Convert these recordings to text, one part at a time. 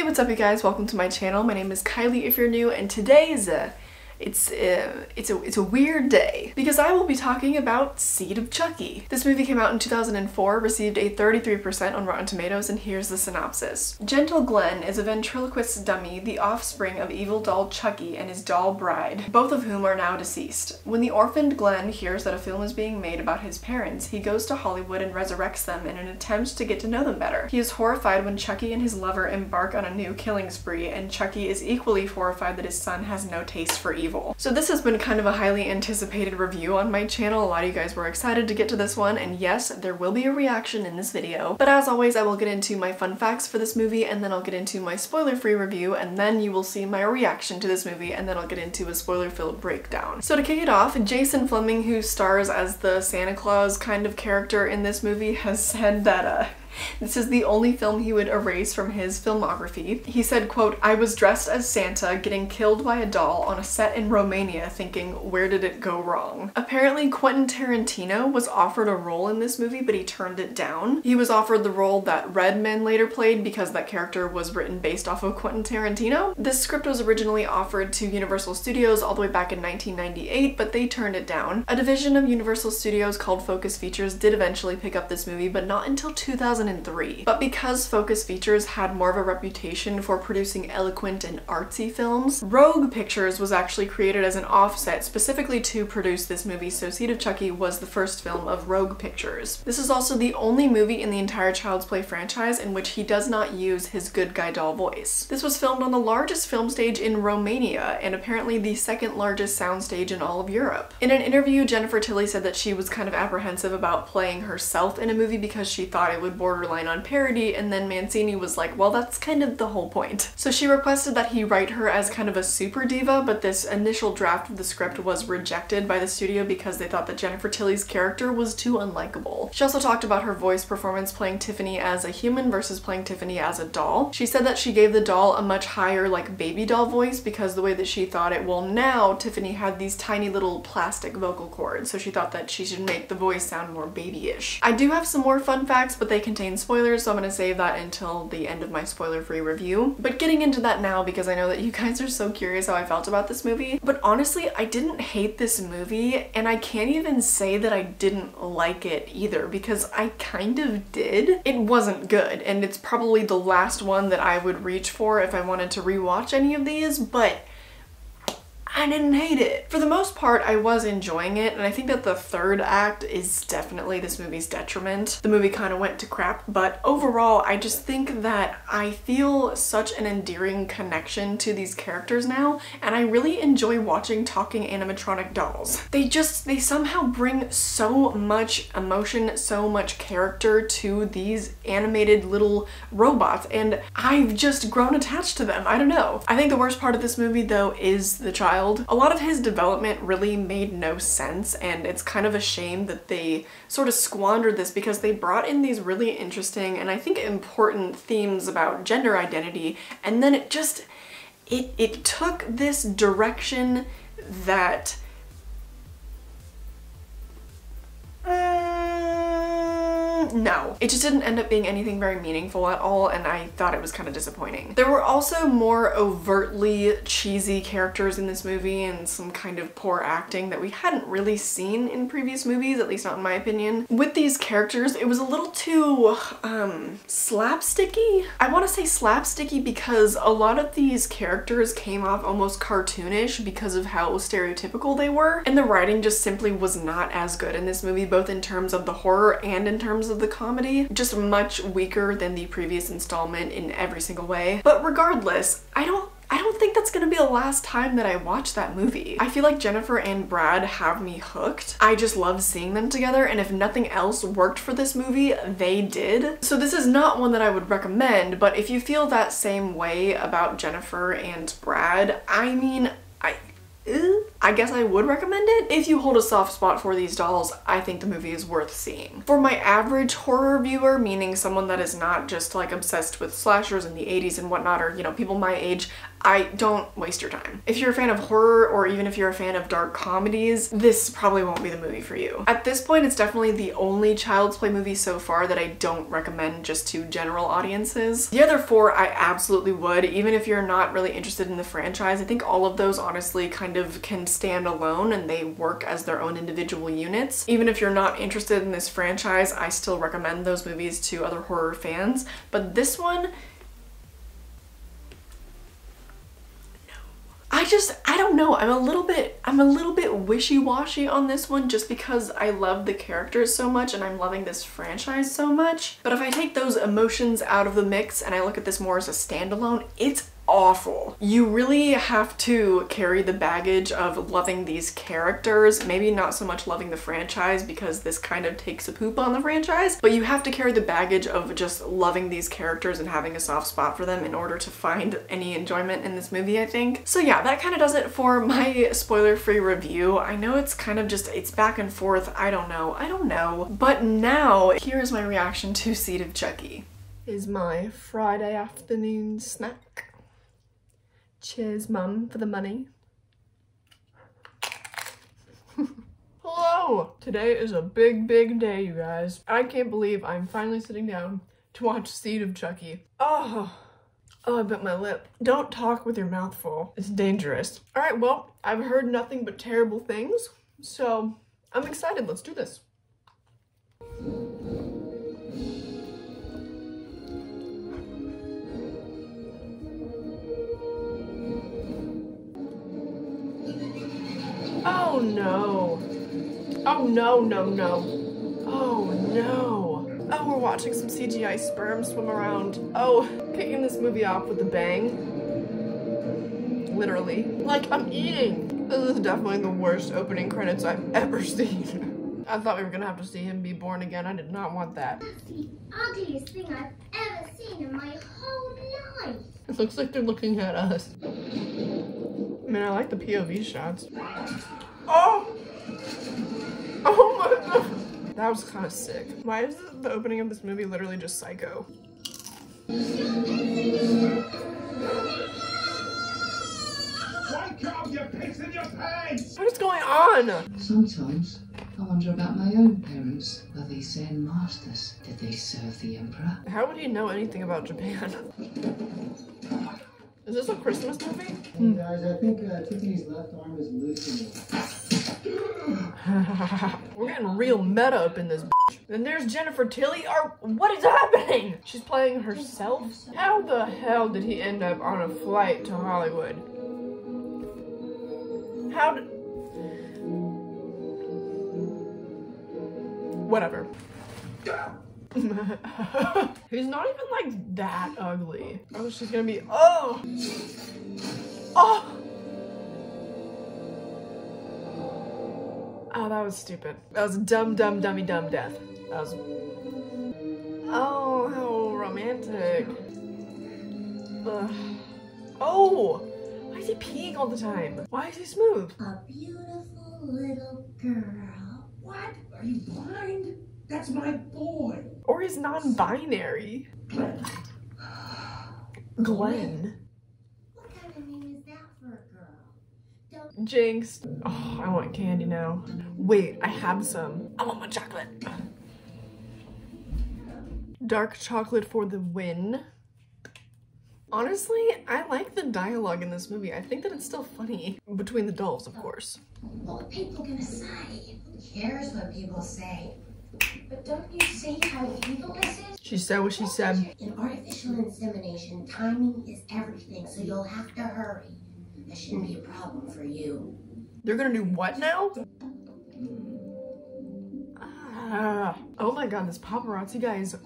Hey, what's up you guys? Welcome to my channel. My name is Kylie if you're new, and today is it's a weird day because I will be talking about Seed of Chucky. This movie came out in 2004, received a 33% on Rotten Tomatoes, and here's the synopsis. Gentle Glenn is a ventriloquist dummy, the offspring of evil doll Chucky and his doll bride, both of whom are now deceased. When the orphaned Glenn hears that a film is being made about his parents, he goes to Hollywood and resurrects them in an attempt to get to know them better. He is horrified when Chucky and his lover embark on a new killing spree, and Chucky is equally horrified that his son has no taste for evil. So this has been kind of a highly anticipated review on my channel. A lot of you guys were excited to get to this one, and yes, there will be a reaction in this video. But as always, I will get into my fun facts for this movie, and then I'll get into my spoiler-free review, and then you will see my reaction to this movie, and then I'll get into a spoiler-filled breakdown. So to kick it off, Jason Flemyng, who stars as the Santa Claus kind of character in this movie, has said that this is the only film he would erase from his filmography. He said, quote, "I was dressed as Santa, getting killed by a doll on a set in Romania, thinking, where did it go wrong?" Apparently, Quentin Tarantino was offered a role in this movie, but he turned it down. He was offered the role that Redman later played because that character was written based off of Quentin Tarantino. This script was originally offered to Universal Studios all the way back in 1998, but they turned it down. A division of Universal Studios called Focus Features did eventually pick up this movie, but not until 2003. But because Focus Features had more of a reputation for producing eloquent and artsy films, Rogue Pictures was actually created as an offset specifically to produce this movie, so Seed of Chucky was the first film of Rogue Pictures. This is also the only movie in the entire Child's Play franchise in which he does not use his good guy doll voice. This was filmed on the largest film stage in Romania, and apparently the second largest soundstage in all of Europe. In an interview, Jennifer Tilly said that she was kind of apprehensive about playing herself in a movie because she thought it would borderline on parody, and then Mancini was like, well, that's kind of the whole point. So she requested that he write her as kind of a super diva, but this initial draft of the script was rejected by the studio because they thought that Jennifer Tilly's character was too unlikable. She also talked about her voice performance playing Tiffany as a human versus playing Tiffany as a doll. She said that she gave the doll a much higher, like, baby doll voice because the way that she thought it, well, now Tiffany had these tiny little plastic vocal cords, so she thought that she should make the voice sound more babyish. I do have some more fun facts, but they contain spoilers, so I'm gonna save that until the end of my spoiler-free review. But getting into that now because I know that you guys are so curious how I felt about this movie. But honestly, I didn't hate this movie, and I can't even say that I didn't like it either because I kind of did. It wasn't good, and it's probably the last one that I would reach for if I wanted to rewatch any of these, but I didn't hate it. For the most part, I was enjoying it, and I think that the third act is definitely this movie's detriment. The movie kind of went to crap, but overall, I just think that I feel such an endearing connection to these characters now, and I really enjoy watching talking animatronic dolls. They somehow bring so much emotion, so much character to these animated little robots, and I've just grown attached to them. I don't know. I think the worst part of this movie, though, is the child. A lot of his development really made no sense, and it's kind of a shame that they sort of squandered this because they brought in these really interesting and I think important themes about gender identity, and then it took this direction that no. It just didn't end up being anything very meaningful at all, and I thought it was kind of disappointing. There were also more overtly cheesy characters in this movie and some kind of poor acting that we hadn't really seen in previous movies, at least not in my opinion. With these characters, it was a little too, slapsticky? I want to say slapsticky because a lot of these characters came off almost cartoonish because of how stereotypical they were, and the writing just simply was not as good in this movie, both in terms of the horror and in terms of the comedy. Just much weaker than the previous installment in every single way. But regardless, I don't think that's gonna be the last time that I watch that movie. I feel like Jennifer and Brad have me hooked. I just love seeing them together, and if nothing else worked for this movie, they did. So this is not one that I would recommend, but if you feel that same way about Jennifer and Brad, I mean, I guess I would recommend it. If you hold a soft spot for these dolls, I think the movie is worth seeing. For my average horror viewer, meaning someone that is not just like obsessed with slashers in the 80s and whatnot, or, you know, people my age, don't waste your time. If you're a fan of horror, or even if you're a fan of dark comedies, this probably won't be the movie for you. At this point, it's definitely the only Child's Play movie so far that I don't recommend just to general audiences. The other four I absolutely would, even if you're not really interested in the franchise. I think all of those honestly kind of can stand alone and they work as their own individual units. Even if you're not interested in this franchise, I still recommend those movies to other horror fans. But this one, I don't know. I'm a little bit wishy-washy on this one just because I love the characters so much and I'm loving this franchise so much. But if I take those emotions out of the mix and I look at this more as a standalone, it's awful. You really have to carry the baggage of loving these characters, maybe not so much loving the franchise because this kind of takes a poop on the franchise, but you have to carry the baggage of just loving these characters and having a soft spot for them in order to find any enjoyment in this movie, I think. So yeah, that kind of does it for my spoiler-free review. I know it's kind of just, it's back and forth. I don't know. But now, here's my reaction to Seed of Chucky. Is my Friday afternoon snack. Cheers, Mum, for the money. Hello! Today is a big day, you guys. I can't believe I'm finally sitting down to watch Seed of Chucky. Oh, I bit my lip. Don't talk with your mouth full. It's dangerous. Alright, well, I've heard nothing but terrible things, so I'm excited. Let's do this. Oh no. Oh no. Oh no. Oh, we're watching some CGI sperm swim around. Oh, kicking this movie off with a bang. Literally. Like, I'm eating. This is definitely the worst opening credits I've ever seen. I thought we were gonna have to see him be born again. I did not want that. That's the ugliest thing I've ever seen in my whole life. It looks like they're looking at us. Man, I like the POV shots. Oh! Oh my god! That was kind of sick. Why is the opening of this movie literally just Psycho? Wake up, you piss in your pants! What is going on? Sometimes I wonder about my own parents. Were they Zen masters? Did they serve the emperor? How would he know anything about Japan? Is this a Christmas movie? Hey guys, I think Tiffany's left arm is loosening. We're getting real meta up in this bitch. And there's Jennifer Tilly. What is happening? She's playing herself? How the hell did he end up on a flight to Hollywood? How did... Whatever. He's not even like that ugly. Oh, she's gonna be, oh! Oh! Oh, that was stupid. That was dumb death. That was... Oh, how romantic. Ugh. Oh! Why is he peeing all the time? Why is he smooth? A beautiful little girl. What? Are you blind? That's my boy. Or he's non-binary. Glenn. What kind of name is that for a girl? Don't Jinx. Oh, I want candy now. Wait, I have some. I want my chocolate. Dark chocolate for the win. Honestly, I like the dialogue in this movie. I think that it's still funny. Between the dolls, of course. What are people gonna say? Who cares what people say? But don't you see how evil this is? She said what she said. In artificial insemination, timing is everything, so you'll have to hurry. That shouldn't be a problem for you. They're gonna do what now? Oh my god, this paparazzi guy is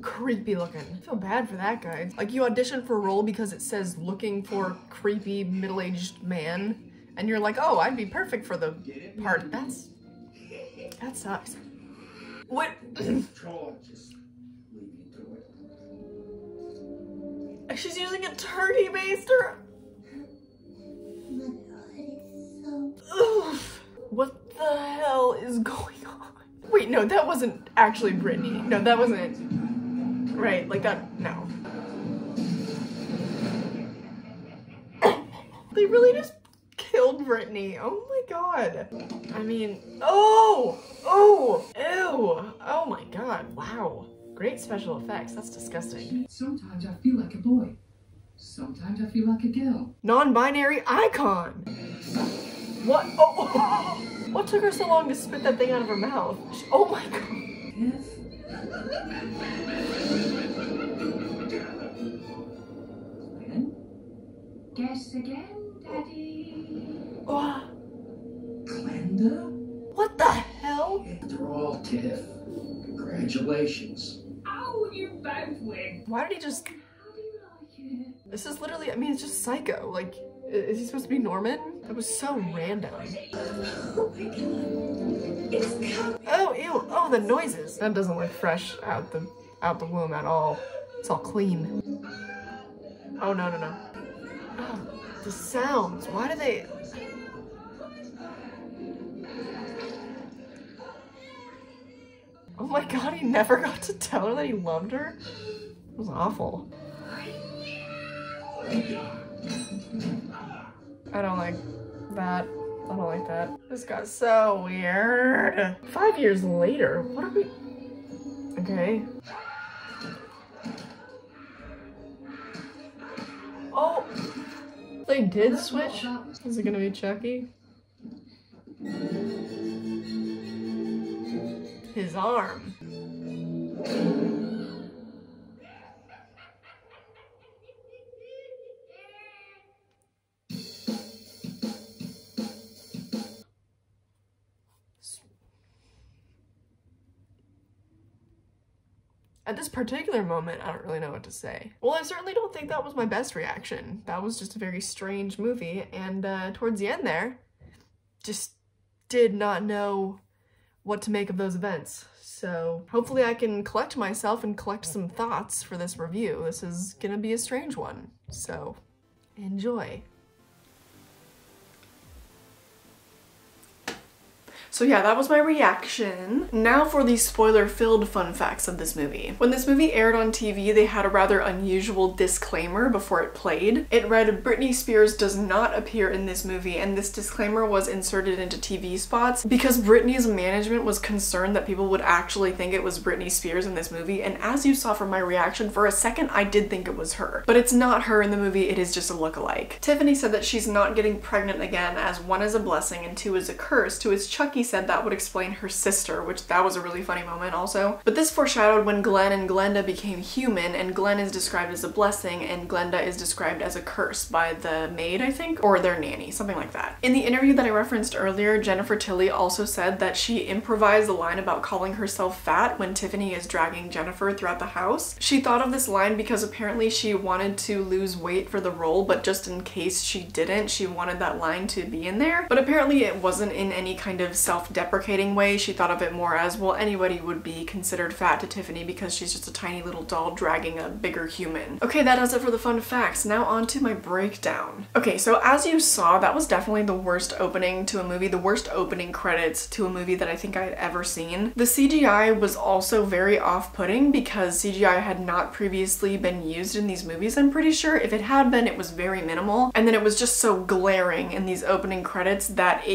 creepy looking. I feel bad for that guy. Like, you audition for a role because it says looking for creepy middle-aged man, and you're like, oh, I'd be perfect for the part. That sucks. What? She's using a turkey baster. Motherhood is so What the hell is going on? Wait, no, that wasn't actually Brittany. No, that wasn't, right, like that, no. They really just killed Brittany. Oh my god. I mean, oh, ew. Oh my god, wow. Great special effects, that's disgusting. Sometimes I feel like a boy. Sometimes I feel like a girl. Non-binary icon. What? Oh, what took her so long to spit that thing out of her mouth? Oh my god. Guess again, Daddy. Oh, Glenda? what the hell? After all, Tiff, congratulations. Oh, you both win. Why did he just... How do you like it? This is literally, I mean, it's just Psycho. Like, is he supposed to be Norman? That was so random. Oh my god. It's coming. Oh, ew. Oh, the noises. That doesn't look fresh out the womb at all. It's all clean. Oh, no, no, no. Oh, the sounds. Why do they... Oh my god, he never got to tell her that he loved her? It was awful. I don't like that. I don't like that. This got so weird. 5 years later, what are we... Okay. Oh! They did switch? Is it gonna be Chucky? His arm. At this particular moment, I don't really know what to say. Well, I certainly don't think that was my best reaction. That was just a very strange movie, and towards the end there, just did not know what to make of those events. So hopefully I can collect myself and collect some thoughts for this review. This is gonna be a strange one, so enjoy. So yeah, that was my reaction. Now for the spoiler-filled fun facts of this movie. When this movie aired on TV, they had a rather unusual disclaimer before it played. It read, Britney Spears does not appear in this movie, and this disclaimer was inserted into TV spots because Britney's management was concerned that people would actually think it was Britney Spears in this movie, and as you saw from my reaction, for a second I did think it was her. But it's not her in the movie, it is just a lookalike. Tiffany said that she's not getting pregnant again, as 1 is a blessing and 2 is a curse, to which Chucky said that would explain her sister, which that was a really funny moment also. But this foreshadowed when Glenn and Glenda became human, and Glenn is described as a blessing and Glenda is described as a curse by the maid, I think, or their nanny, something like that. In the interview that I referenced earlier, Jennifer Tilly also said that she improvised a line about calling herself fat when Tiffany is dragging Jennifer throughout the house. She thought of this line because apparently she wanted to lose weight for the role, but just in case she didn't, she wanted that line to be in there. But apparently it wasn't in any kind of self-deprecating way. She thought of it more as, well, anybody would be considered fat to Tiffany because she's just a tiny little doll dragging a bigger human. Okay, that does it for the fun facts. Now on to my breakdown. Okay, so as you saw, that was definitely the worst opening to a movie, the worst opening credits to a movie that I think I had ever seen. The CGI was also very off-putting because CGI had not previously been used in these movies, I'm pretty sure. If it had been, it was very minimal. And then it was just so glaring in these opening credits that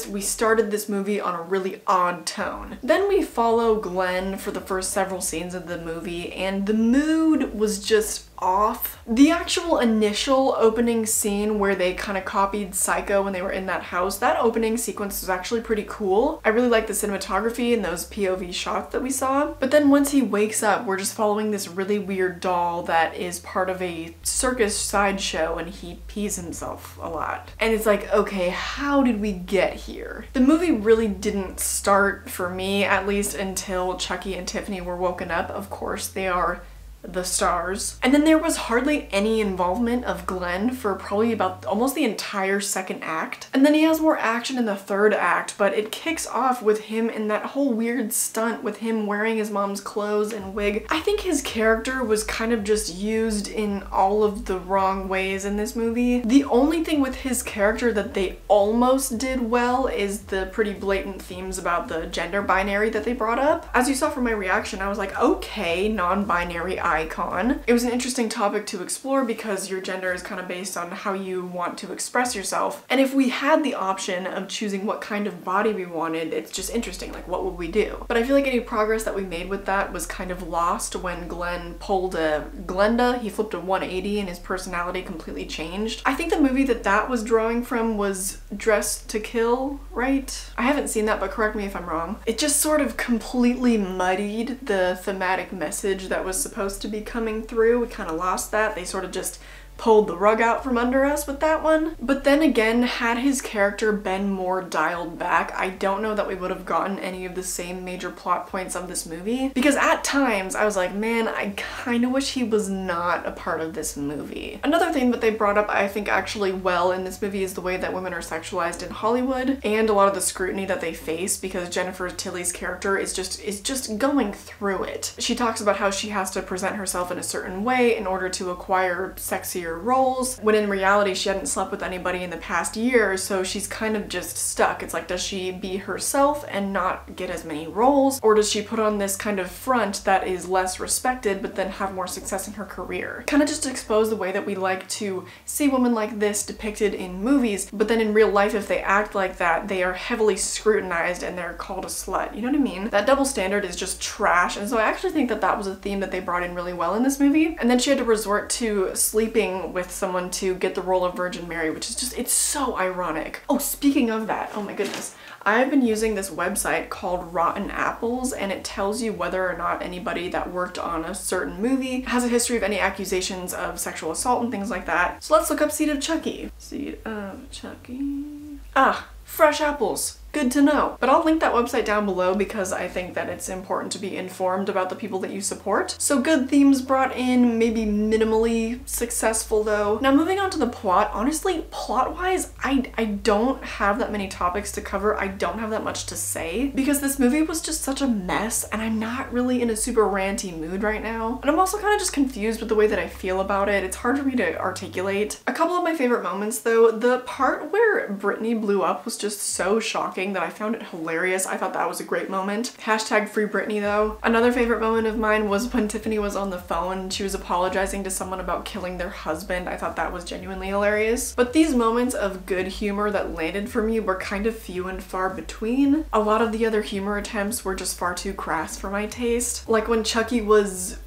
we started this movie on a really odd tone. Then we follow Glenn for the first several scenes of the movie, and the mood was just off. The actual initial opening scene where they kind of copied Psycho when they were in that house, that opening sequence was actually pretty cool. I really like the cinematography and those POV shots that we saw. But then once he wakes up, we're just following this really weird doll that is part of a circus sideshow, and he pees himself a lot. And it's like, okay, how did we get here? The movie really didn't start, for me at least, until Chucky and Tiffany were woken up. Of course, they are the stars. And then there was hardly any involvement of Glenn for probably about almost the entire second act. And then he has more action in the third act, but it kicks off with him in that whole weird stunt with him wearing his mom's clothes and wig. I think his character was kind of just used in all of the wrong ways in this movie. The only thing with his character that they almost did well is the pretty blatant themes about the gender binary that they brought up. As you saw from my reaction, I was like, okay, non-binary icon. It was an interesting topic to explore because your gender is kind of based on how you want to express yourself. And if we had the option of choosing what kind of body we wanted, it's just interesting, like what would we do? But I feel like any progress that we made with that was kind of lost when Glenn pulled a Glenda. He flipped a 180 and his personality completely changed. I think the movie that was drawing from was Dressed to Kill, right? I haven't seen that, but correct me if I'm wrong. It just sort of completely muddied the thematic message that was supposed to be coming through. We kind of lost that. They sort of just pulled the rug out from under us with that one. But then again, had his character been more dialed back, I don't know that we would have gotten any of the same major plot points of this movie. Because at times I was like, man, I kind of wish he was not a part of this movie. Another thing that they brought up, I think actually well in this movie, is the way that women are sexualized in Hollywood and a lot of the scrutiny that they face because Jennifer Tilly's character is just going through it. She talks about how she has to present herself in a certain way in order to acquire sexier roles, when in reality she hadn't slept with anybody in the past year, so she's kind of just stuck. It's like, does she be herself and not get as many roles, or does she put on this kind of front that is less respected but then have more success in her career? Kind of just expose the way that we like to see women like this depicted in movies, but then in real life if they act like that, they are heavily scrutinized and they're called a slut. You know what I mean? That double standard is just trash, and so I actually think that was a theme that they brought in really well in this movie. And then she had to resort to sleeping with someone to get the role of Virgin Mary, which is just, it's so ironic. Oh, speaking of that, oh my goodness. I've been using this website called Rotten Apples, and it tells you whether or not anybody that worked on a certain movie has a history of any accusations of sexual assault and things like that. So let's look up Seed of Chucky. Seed of Chucky. Ah, fresh apples. Good to know. But I'll link that website down below because I think that it's important to be informed about the people that you support. So good themes brought in, maybe minimally successful though. Now moving on to the plot, honestly, plot-wise, I don't have that many topics to cover. I don't have that much to say because this movie was just such a mess and I'm not really in a super ranty mood right now. And I'm also kind of just confused with the way that I feel about it. It's hard for me to articulate. A couple of my favorite moments though, the part where Brittany blew up was just so shocking that I found it hilarious. I thought that was a great moment. Hashtag free Britney though. Another favorite moment of mine was when Tiffany was on the phone. She was apologizing to someone about killing their husband. I thought that was genuinely hilarious. But these moments of good humor that landed for me were kind of few and far between. A lot of the other humor attempts were just far too crass for my taste. Like when Chucky was,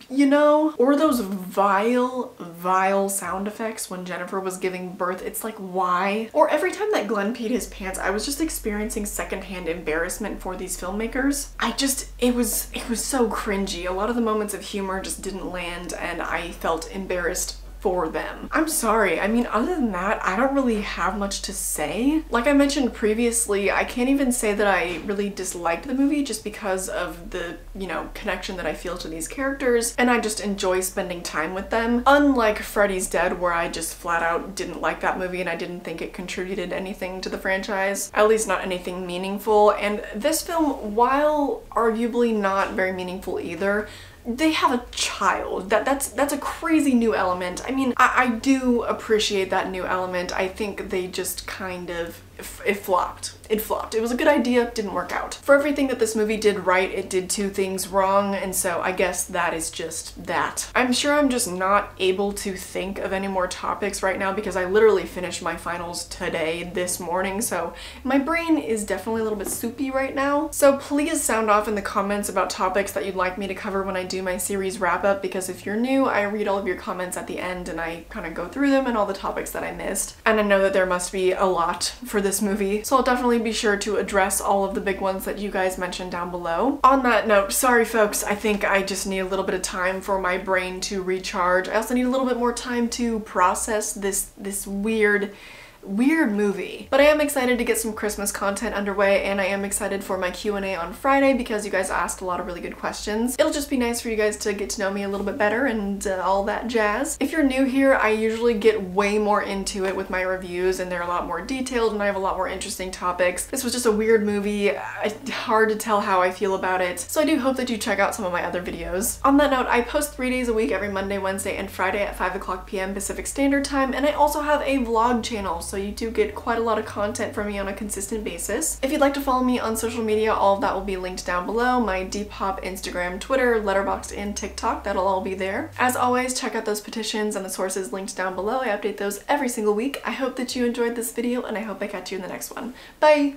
you know, or those vile sound effects when Jennifer was giving birth. It's like, why? Or every time that Glenn peed his pants, I was just experiencing secondhand embarrassment for these filmmakers. It was so cringy. A lot of the moments of humor just didn't land and I felt embarrassed for them. I'm sorry, I mean, other than that, I don't really have much to say. Like I mentioned previously, I can't even say that I really disliked the movie just because of the, you know, connection that I feel to these characters, and I just enjoy spending time with them. Unlike Freddy's Dead, where I just flat out didn't like that movie and I didn't think it contributed anything to the franchise, at least not anything meaningful. And this film, while arguably not very meaningful either, they have a child. That's a crazy new element. I mean, I do appreciate that new element. I think they just kind of, it flopped. It flopped. It was a good idea, didn't work out. For everything that this movie did right, it did two things wrong, and so I guess that is just that. I'm sure I'm just not able to think of any more topics right now because I literally finished my finals today, this morning, so my brain is definitely a little bit soupy right now. So please sound off in the comments about topics that you'd like me to cover when I do my series wrap up, because if you're new, I read all of your comments at the end and I kind of go through them and all the topics that I missed. And I know that there must be a lot for this movie, so I'll definitely be sure to address all of the big ones that you guys mentioned down below. On that note, sorry folks, I think I just need a little bit of time for my brain to recharge. I also need a little bit more time to process this weird weird movie. But I am excited to get some Christmas content underway, and I am excited for my Q&A on Friday because you guys asked a lot of really good questions. It'll just be nice for you guys to get to know me a little bit better and all that jazz. If you're new here, I usually get way more into it with my reviews, and they're a lot more detailed and I have a lot more interesting topics. This was just a weird movie. Hard to tell how I feel about it, so I do hope that you check out some of my other videos. On that note, I post 3 days a week every Monday, Wednesday, and Friday at 5 p.m. Pacific Standard Time, and I also have a vlog channel, so you do get quite a lot of content from me on a consistent basis. If you'd like to follow me on social media, all of that will be linked down below. My Depop, Instagram, Twitter, Letterboxd, and TikTok, that'll all be there. As always, check out those petitions and the sources linked down below. I update those every single week. I hope that you enjoyed this video, and I hope I catch you in the next one. Bye!